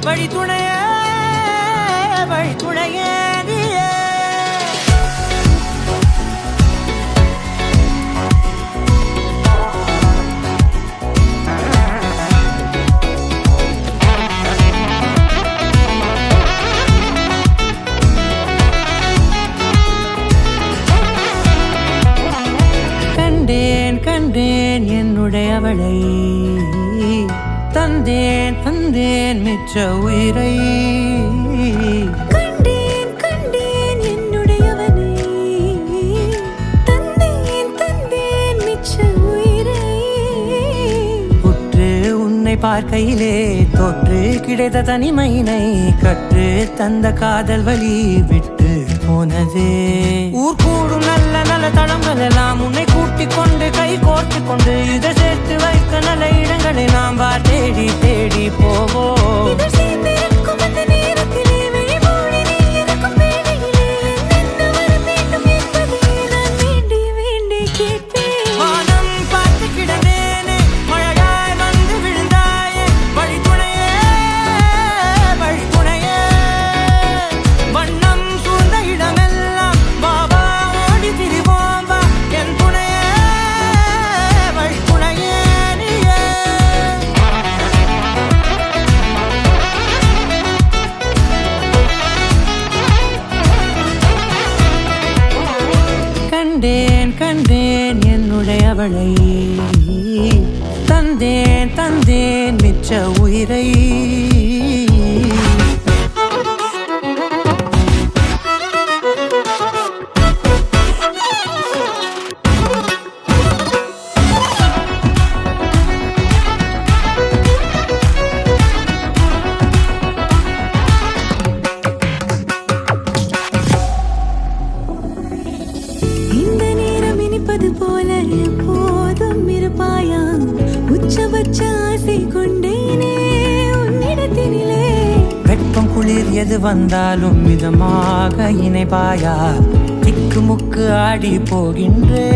வழி துணையே வழி துணையே கண்டேன் என்னுடையவளை தந்தேன் தந்தேன் மிச்ச உயிரை கண்டேன் என்னுடையவனை தந்தேன் தந்தேன் மிச்ச உயிரை உற்று உன்னை பார்க்கையிலே தொற்று கிடைத்த தனிமையினை கற்று தந்த காதல் வழி விட்டு போனதே ஊர் கூடும் நல்ல நல்ல தளங்கள் எல்லாம் உன்னை கூட்டிக் கொண்டு கை கோர்த்து கொண்டு இதை சேர்த்து வைக்க நல்ல இடங்களை நாம் தேடி தேடி போவோம் கண்டேன் என்னுடையவளை தந்தேன் தந்தேன் மிச்ச உயிரை போல எப்போதும் இருப்பாயா உச்சபட்ச ஆசை கொண்டேனே உன்னிடத்தினிலே வெப்பம் குளிர் எது வந்தாலும் மிதமாக இணைப்பாயா திக்கு முக்கு ஆடி போகின்றே